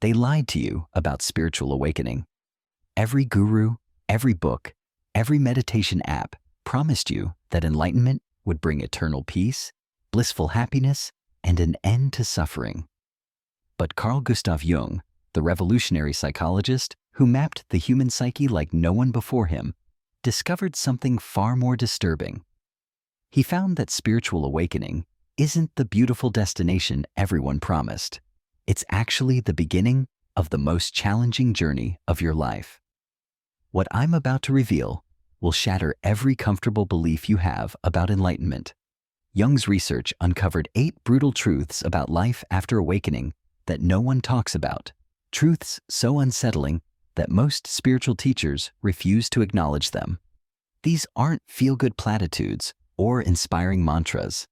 They lied to you about spiritual awakening. Every guru, every book, every meditation app promised you that enlightenment would bring eternal peace, blissful happiness, and an end to suffering. But Carl Gustav Jung, the revolutionary psychologist who mapped the human psyche like no one before him, discovered something far more disturbing. He found that spiritual awakening isn't the beautiful destination everyone promised. It's actually the beginning of the most challenging journey of your life. What I'm about to reveal will shatter every comfortable belief you have about enlightenment. Jung's research uncovered 8 brutal truths about life after awakening that no one talks about, truths so unsettling that most spiritual teachers refuse to acknowledge them. These aren't feel-good platitudes or inspiring mantras.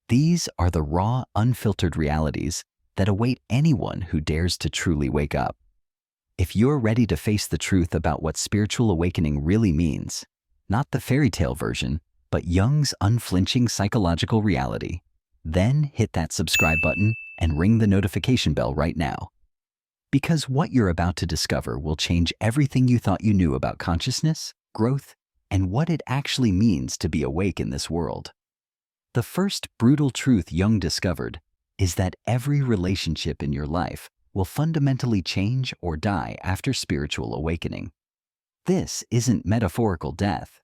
These are the raw, unfiltered realities that await anyone who dares to truly wake up. If you're ready to face the truth about what spiritual awakening really means, not the fairy tale version, but Jung's unflinching psychological reality, then hit that subscribe button and ring the notification bell right now. Because what you're about to discover will change everything you thought you knew about consciousness, growth, and what it actually means to be awake in this world. The first brutal truth Jung discovered is that every relationship in your life will fundamentally change or die after spiritual awakening. This isn't metaphorical death.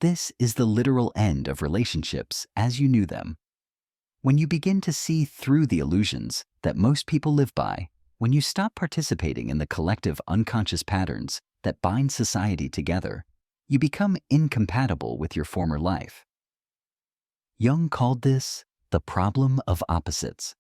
This is the literal end of relationships as you knew them. When you begin to see through the illusions that most people live by, when you stop participating in the collective unconscious patterns that bind society together, you become incompatible with your former life. Jung called this the problem of opposites.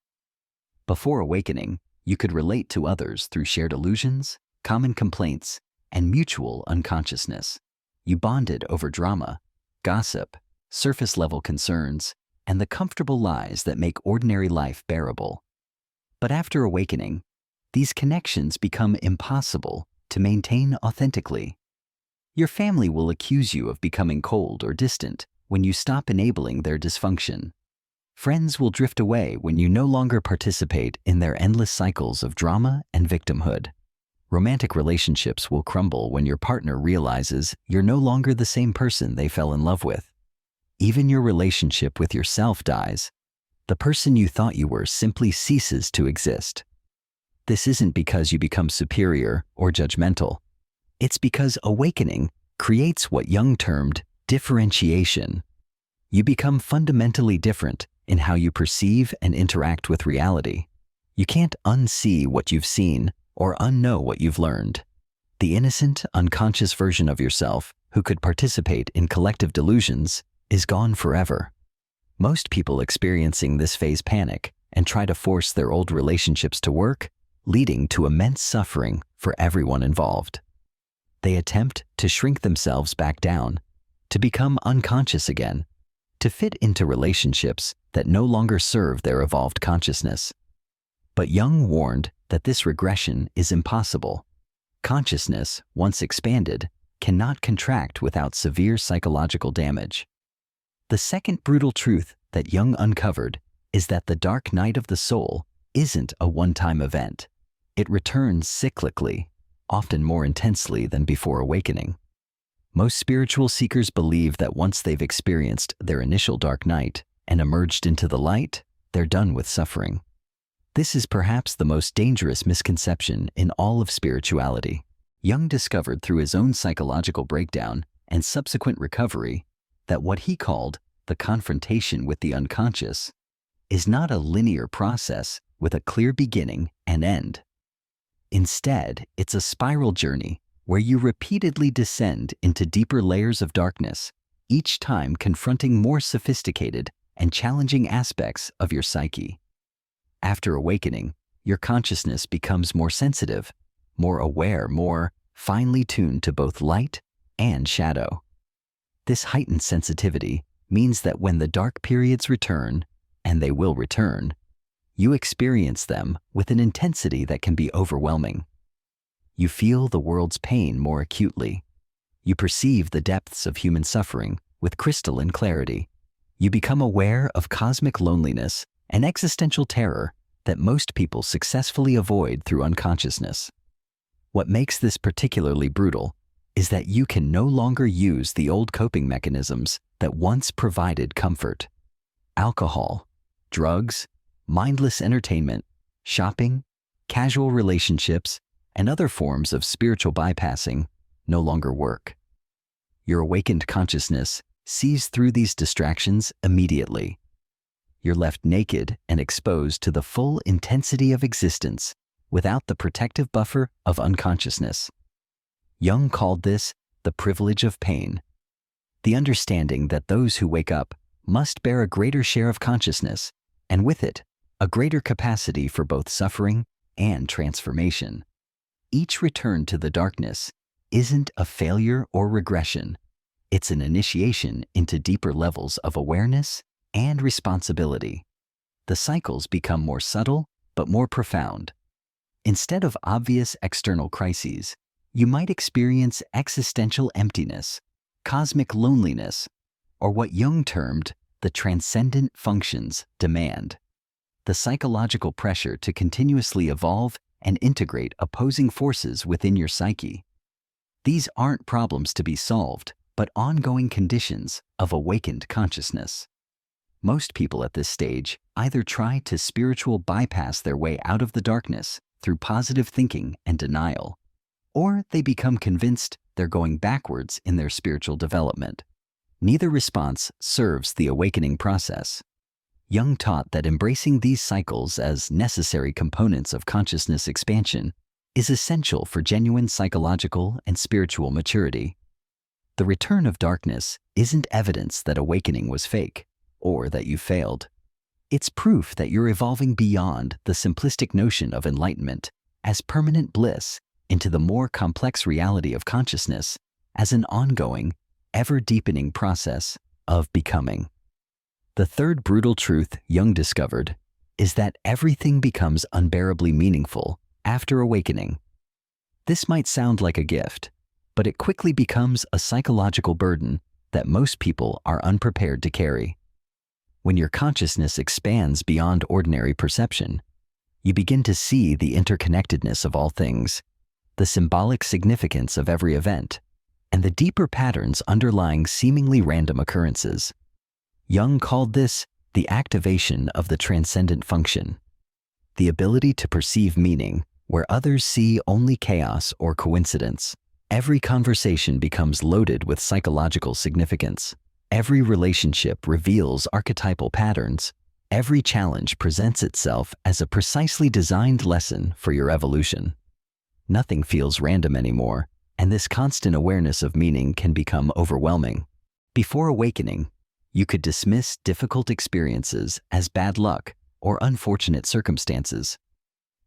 Before awakening, you could relate to others through shared illusions, common complaints, and mutual unconsciousness. You bonded over drama, gossip, surface-level concerns, and the comfortable lies that make ordinary life bearable. But after awakening, these connections become impossible to maintain authentically. Your family will accuse you of becoming cold or distant when you stop enabling their dysfunction. Friends will drift away when you no longer participate in their endless cycles of drama and victimhood. Romantic relationships will crumble when your partner realizes you're no longer the same person they fell in love with. Even your relationship with yourself dies. The person you thought you were simply ceases to exist. This isn't because you become superior or judgmental. It's because awakening creates what Jung termed differentiation. You become fundamentally different in how you perceive and interact with reality. You can't unsee what you've seen or unknow what you've learned. The innocent, unconscious version of yourself who could participate in collective delusions is gone forever. Most people experiencing this phase panic and try to force their old relationships to work, leading to immense suffering for everyone involved. They attempt to shrink themselves back down, to become unconscious again, to fit into relationships that no longer serve their evolved consciousness. But Jung warned that this regression is impossible. Consciousness, once expanded, cannot contract without severe psychological damage. The second brutal truth that Jung uncovered is that the dark night of the soul isn't a one-time event. It returns cyclically, often more intensely than before awakening. Most spiritual seekers believe that once they've experienced their initial dark night and emerged into the light, they're done with suffering. This is perhaps the most dangerous misconception in all of spirituality. Jung discovered through his own psychological breakdown and subsequent recovery that what he called the confrontation with the unconscious is not a linear process with a clear beginning and end. Instead, it's a spiral journey where you repeatedly descend into deeper layers of darkness, each time confronting more sophisticated and challenging aspects of your psyche. After awakening, your consciousness becomes more sensitive, more aware, more finely tuned to both light and shadow. This heightened sensitivity means that when the dark periods return, and they will return, you experience them with an intensity that can be overwhelming. You feel the world's pain more acutely. You perceive the depths of human suffering with crystalline clarity. You become aware of cosmic loneliness and existential terror that most people successfully avoid through unconsciousness. What makes this particularly brutal is that you can no longer use the old coping mechanisms that once provided comfort. Alcohol, drugs, mindless entertainment, shopping, casual relationships, and other forms of spiritual bypassing no longer work. Your awakened consciousness sees through these distractions immediately. You're left naked and exposed to the full intensity of existence without the protective buffer of unconsciousness. Jung called this the privilege of pain, the understanding that those who wake up must bear a greater share of consciousness, and with it, a greater capacity for both suffering and transformation. Each return to the darkness isn't a failure or regression. It's an initiation into deeper levels of awareness and responsibility. The cycles become more subtle but more profound. Instead of obvious external crises, you might experience existential emptiness, cosmic loneliness, or what Jung termed the transcendent functions demand. The psychological pressure to continuously evolve and integrate opposing forces within your psyche. These aren't problems to be solved, but ongoing conditions of awakened consciousness. Most people at this stage either try to spiritual bypass their way out of the darkness through positive thinking and denial, or they become convinced they're going backwards in their spiritual development. Neither response serves the awakening process. Jung taught that embracing these cycles as necessary components of consciousness expansion is essential for genuine psychological and spiritual maturity. The return of darkness isn't evidence that awakening was fake or that you failed. It's proof that you're evolving beyond the simplistic notion of enlightenment as permanent bliss into the more complex reality of consciousness as an ongoing, ever-deepening process of becoming. The third brutal truth Jung discovered is that everything becomes unbearably meaningful after awakening. This might sound like a gift, but it quickly becomes a psychological burden that most people are unprepared to carry. When your consciousness expands beyond ordinary perception, you begin to see the interconnectedness of all things, the symbolic significance of every event, and the deeper patterns underlying seemingly random occurrences. Jung called this the activation of the transcendent function, the ability to perceive meaning where others see only chaos or coincidence. Every conversation becomes loaded with psychological significance. Every relationship reveals archetypal patterns. Every challenge presents itself as a precisely designed lesson for your evolution. Nothing feels random anymore, and this constant awareness of meaning can become overwhelming. Before awakening, you could dismiss difficult experiences as bad luck or unfortunate circumstances.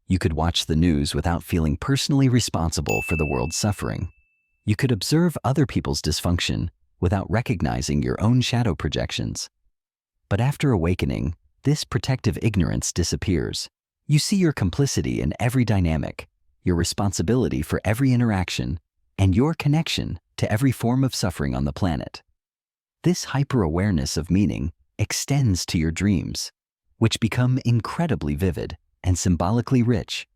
You could watch the news without feeling personally responsible for the world's suffering. You could observe other people's dysfunction without recognizing your own shadow projections. But after awakening, this protective ignorance disappears. You see your complicity in every dynamic, your responsibility for every interaction, and your connection to every form of suffering on the planet. This hyper-awareness of meaning extends to your dreams, which become incredibly vivid and symbolically rich.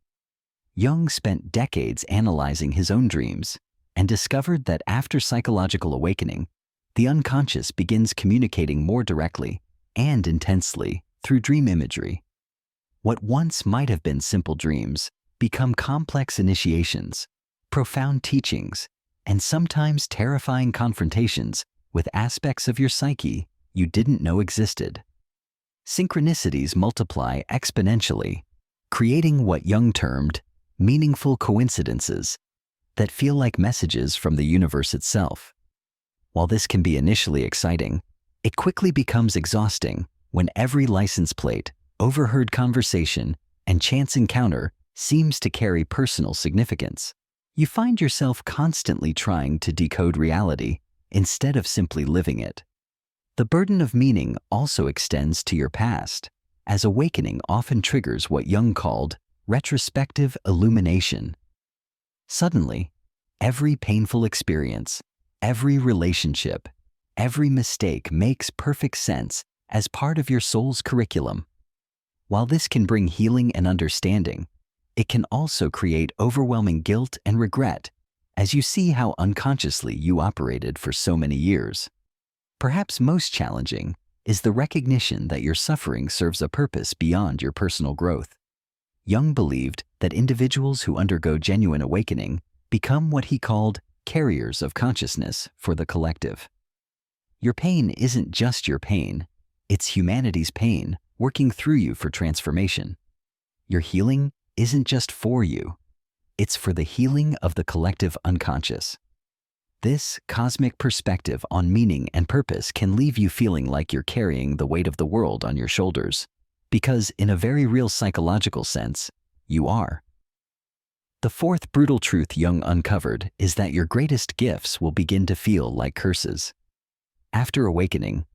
Jung spent decades analyzing his own dreams and discovered that after psychological awakening, the unconscious begins communicating more directly and intensely through dream imagery. What once might have been simple dreams become complex initiations, profound teachings, and sometimes terrifying confrontations with aspects of your psyche you didn't know existed. Synchronicities multiply exponentially, creating what Jung termed meaningful coincidences that feel like messages from the universe itself. While this can be initially exciting, it quickly becomes exhausting when every license plate, overheard conversation, and chance encounter seems to carry personal significance. You find yourself constantly trying to decode reality instead of simply living it. The burden of meaning also extends to your past, as awakening often triggers what Jung called retrospective illumination. Suddenly, every painful experience, every relationship, every mistake makes perfect sense as part of your soul's curriculum. While this can bring healing and understanding, it can also create overwhelming guilt and regret as you see how unconsciously you operated for so many years. Perhaps most challenging is the recognition that your suffering serves a purpose beyond your personal growth. Jung believed that individuals who undergo genuine awakening become what he called carriers of consciousness for the collective. Your pain isn't just your pain, it's humanity's pain working through you for transformation. Your healing isn't just for you, it's for the healing of the collective unconscious. This cosmic perspective on meaning and purpose can leave you feeling like you're carrying the weight of the world on your shoulders, because in a very real psychological sense, you are. The fourth brutal truth Jung uncovered is that your greatest gifts will begin to feel like curses. After awakening,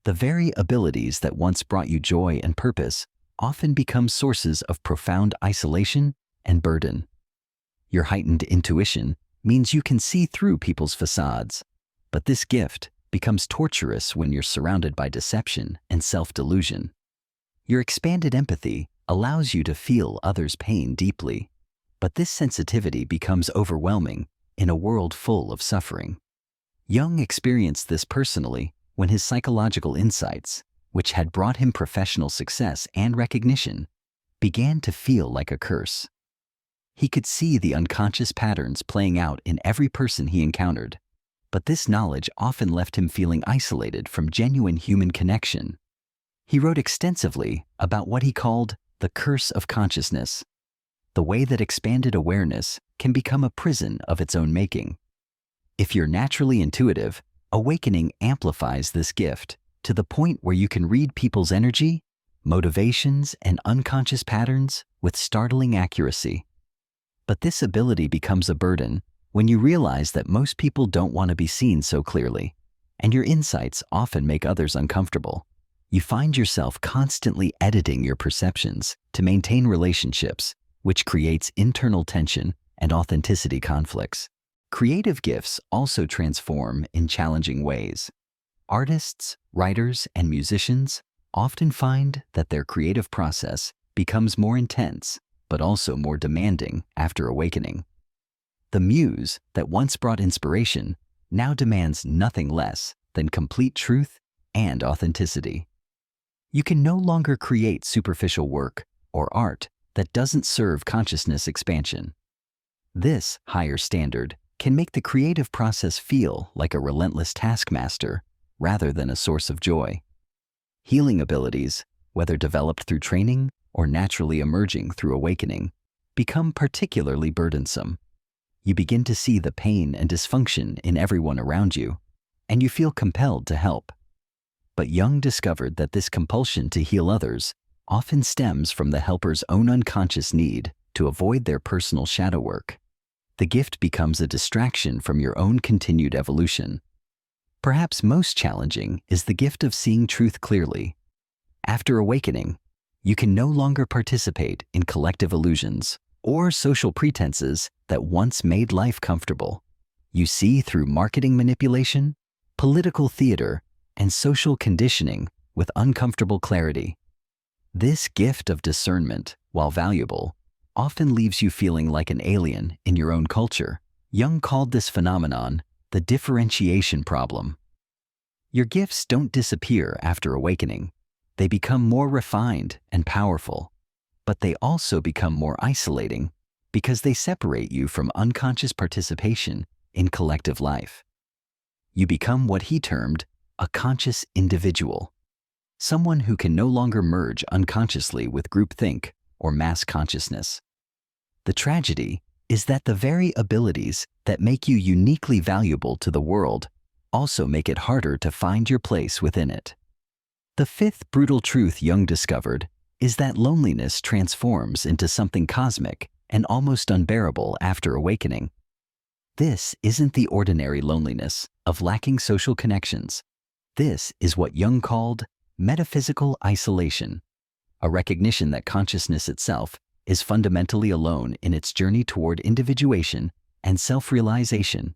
the very abilities that once brought you joy and purpose often become sources of profound isolation and burden. Your heightened intuition means you can see through people's facades, but this gift becomes torturous when you're surrounded by deception and self-delusion. Your expanded empathy allows you to feel others' pain deeply, but this sensitivity becomes overwhelming in a world full of suffering. Jung experienced this personally when his psychological insights, which had brought him professional success and recognition, began to feel like a curse. He could see the unconscious patterns playing out in every person he encountered, but this knowledge often left him feeling isolated from genuine human connection. He wrote extensively about what he called the curse of consciousness, the way that expanded awareness can become a prison of its own making. If you're naturally intuitive, awakening amplifies this gift to the point where you can read people's energy, motivations, and unconscious patterns with startling accuracy. But this ability becomes a burden when you realize that most people don't want to be seen so clearly, and your insights often make others uncomfortable. You find yourself constantly editing your perceptions to maintain relationships, which creates internal tension and authenticity conflicts. Creative gifts also transform in challenging ways. Artists, writers, and musicians often find that their creative process becomes more intense, but also more demanding after awakening. The muse that once brought inspiration now demands nothing less than complete truth and authenticity. You can no longer create superficial work or art that doesn't serve consciousness expansion. This higher standard can make the creative process feel like a relentless taskmaster rather than a source of joy. Healing abilities, whether developed through training or naturally emerging through awakening, become particularly burdensome. You begin to see the pain and dysfunction in everyone around you, and you feel compelled to help. But Jung discovered that this compulsion to heal others often stems from the helper's own unconscious need to avoid their personal shadow work. The gift becomes a distraction from your own continued evolution. Perhaps most challenging is the gift of seeing truth clearly. After awakening, you can no longer participate in collective illusions or social pretenses that once made life comfortable. You see through marketing manipulation, political theater, and social conditioning with uncomfortable clarity. This gift of discernment, while valuable, often leaves you feeling like an alien in your own culture. Jung called this phenomenon the differentiation problem. Your gifts don't disappear after awakening. They become more refined and powerful, but they also become more isolating because they separate you from unconscious participation in collective life. You become what he termed a conscious individual, someone who can no longer merge unconsciously with groupthink or mass consciousness. The tragedy is that the very abilities that make you uniquely valuable to the world also make it harder to find your place within it. The fifth brutal truth Jung discovered is that loneliness transforms into something cosmic and almost unbearable after awakening. This isn't the ordinary loneliness of lacking social connections. This is what Jung called metaphysical isolation, a recognition that consciousness itself is fundamentally alone in its journey toward individuation and self-realization.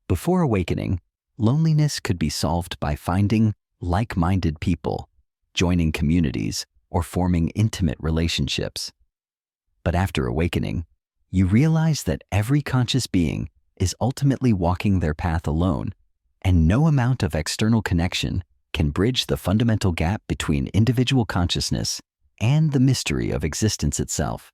Before awakening, loneliness could be solved by finding like-minded people, joining communities, or forming intimate relationships. But after awakening, you realize that every conscious being is ultimately walking their path alone, and no amount of external connection can bridge the fundamental gap between individual consciousness and the mystery of existence itself.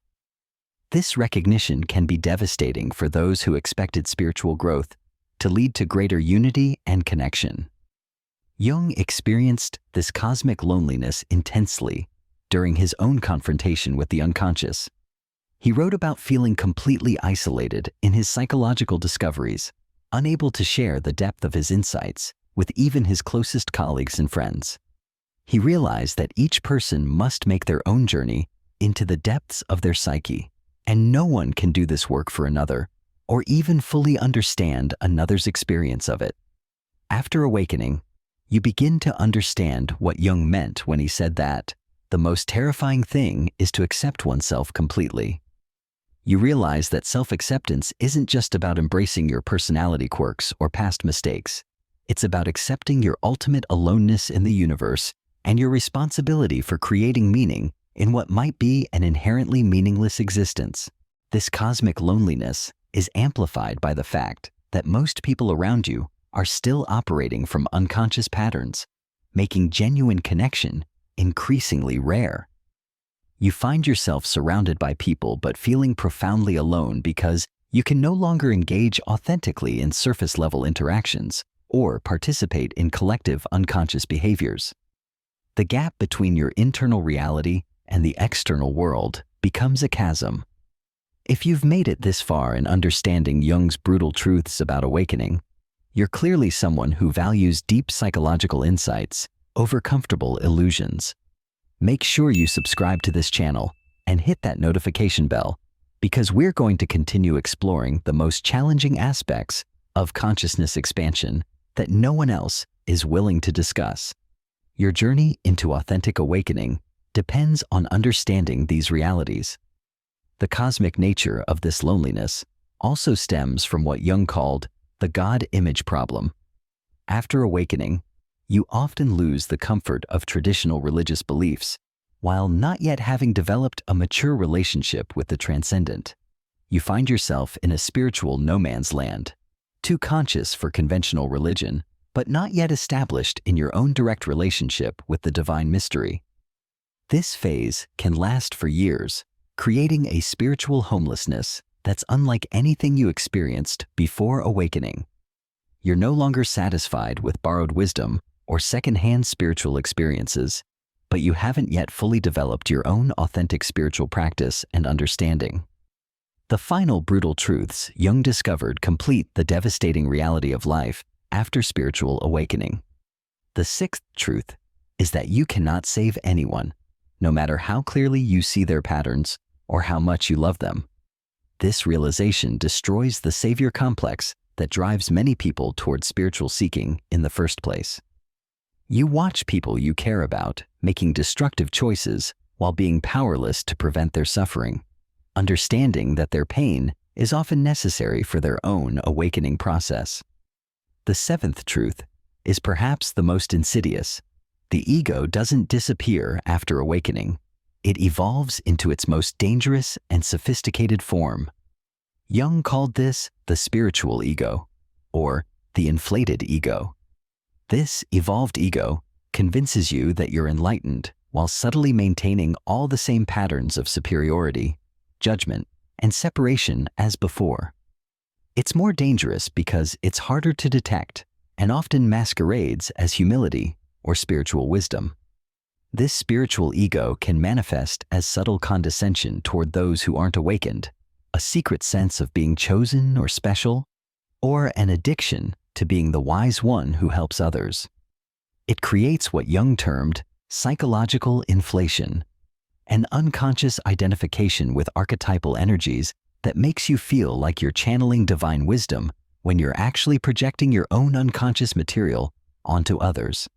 This recognition can be devastating for those who expected spiritual growth to lead to greater unity and connection. Jung experienced this cosmic loneliness intensely during his own confrontation with the unconscious. He wrote about feeling completely isolated in his psychological discoveries, unable to share the depth of his insights with even his closest colleagues and friends. He realized that each person must make their own journey into the depths of their psyche, and no one can do this work for another, or even fully understand another's experience of it. After awakening, you begin to understand what Jung meant when he said that the most terrifying thing is to accept oneself completely. You realize that self-acceptance isn't just about embracing your personality quirks or past mistakes. It's about accepting your ultimate aloneness in the universe and your responsibility for creating meaning in what might be an inherently meaningless existence. This cosmic loneliness is amplified by the fact that most people around you are still operating from unconscious patterns, making genuine connection increasingly rare. You find yourself surrounded by people but feeling profoundly alone because you can no longer engage authentically in surface-level interactions or participate in collective unconscious behaviors. The gap between your internal reality and the external world becomes a chasm. If you've made it this far in understanding Jung's brutal truths about awakening, you're clearly someone who values deep psychological insights over comfortable illusions. Make sure you subscribe to this channel and hit that notification bell, because we're going to continue exploring the most challenging aspects of consciousness expansion that no one else is willing to discuss. Your journey into authentic awakening depends on understanding these realities. The cosmic nature of this loneliness also stems from what Jung called the God image problem. After awakening, you often lose the comfort of traditional religious beliefs, while not yet having developed a mature relationship with the transcendent. You find yourself in a spiritual no man's land, too conscious for conventional religion, but not yet established in your own direct relationship with the divine mystery. This phase can last for years, creating a spiritual homelessness that's unlike anything you experienced before awakening. You're no longer satisfied with borrowed wisdom or secondhand spiritual experiences, but you haven't yet fully developed your own authentic spiritual practice and understanding. The final brutal truths Jung discovered complete the devastating reality of life after spiritual awakening. The sixth truth is that you cannot save anyone, no matter how clearly you see their patterns or how much you love them. This realization destroys the savior complex that drives many people towards spiritual seeking in the first place. You watch people you care about making destructive choices while being powerless to prevent their suffering, understanding that their pain is often necessary for their own awakening process. The seventh truth is perhaps the most insidious. The ego doesn't disappear after awakening. It evolves into its most dangerous and sophisticated form. Jung called this the spiritual ego, or the inflated ego. This evolved ego convinces you that you're enlightened while subtly maintaining all the same patterns of superiority, judgment, and separation as before. It's more dangerous because it's harder to detect and often masquerades as humility or spiritual wisdom. This spiritual ego can manifest as subtle condescension toward those who aren't awakened, a secret sense of being chosen or special, or an addiction to being the wise one who helps others. It creates what Jung termed psychological inflation, an unconscious identification with archetypal energies that makes you feel like you're channeling divine wisdom when you're actually projecting your own unconscious material onto others.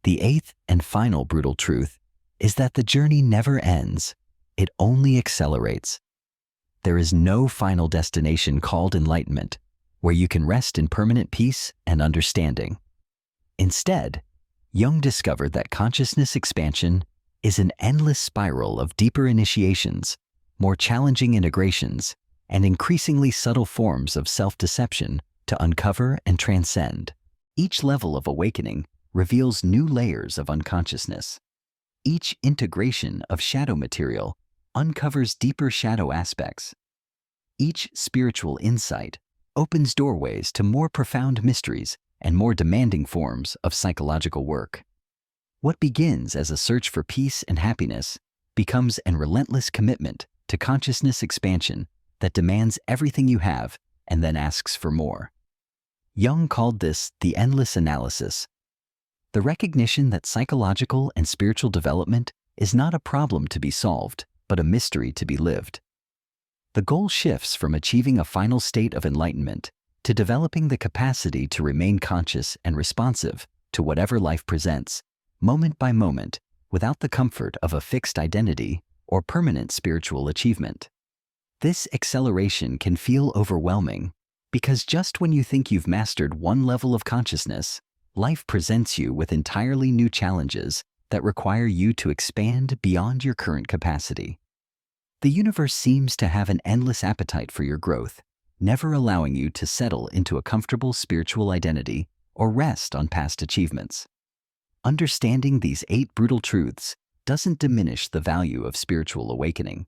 The eighth and final brutal truth is that the journey never ends, it only accelerates. There is no final destination called enlightenment, where you can rest in permanent peace and understanding. Instead, Jung discovered that consciousness expansion is an endless spiral of deeper initiations, more challenging integrations, and increasingly subtle forms of self-deception to uncover and transcend. Each level of awakening reveals new layers of unconsciousness. Each integration of shadow material uncovers deeper shadow aspects. Each spiritual insight opens doorways to more profound mysteries and more demanding forms of psychological work. What begins as a search for peace and happiness becomes an relentless commitment to consciousness expansion that demands everything you have and then asks for more. Jung called this the endless analysis. The recognition that psychological and spiritual development is not a problem to be solved, but a mystery to be lived. The goal shifts from achieving a final state of enlightenment to developing the capacity to remain conscious and responsive to whatever life presents, moment by moment, without the comfort of a fixed identity or permanent spiritual achievement. This acceleration can feel overwhelming because just when you think you've mastered one level of consciousness, life presents you with entirely new challenges that require you to expand beyond your current capacity. The universe seems to have an endless appetite for your growth, never allowing you to settle into a comfortable spiritual identity or rest on past achievements. Understanding these 8 brutal truths doesn't diminish the value of spiritual awakening.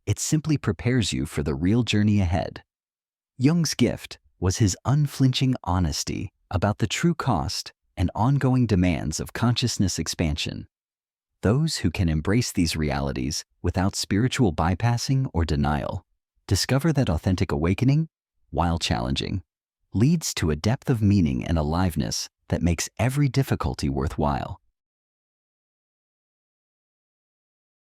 It simply prepares you for the real journey ahead. Jung's gift was his unflinching honesty about the true cost and ongoing demands of consciousness expansion. Those who can embrace these realities without spiritual bypassing or denial discover that authentic awakening, while challenging, leads to a depth of meaning and aliveness that makes every difficulty worthwhile.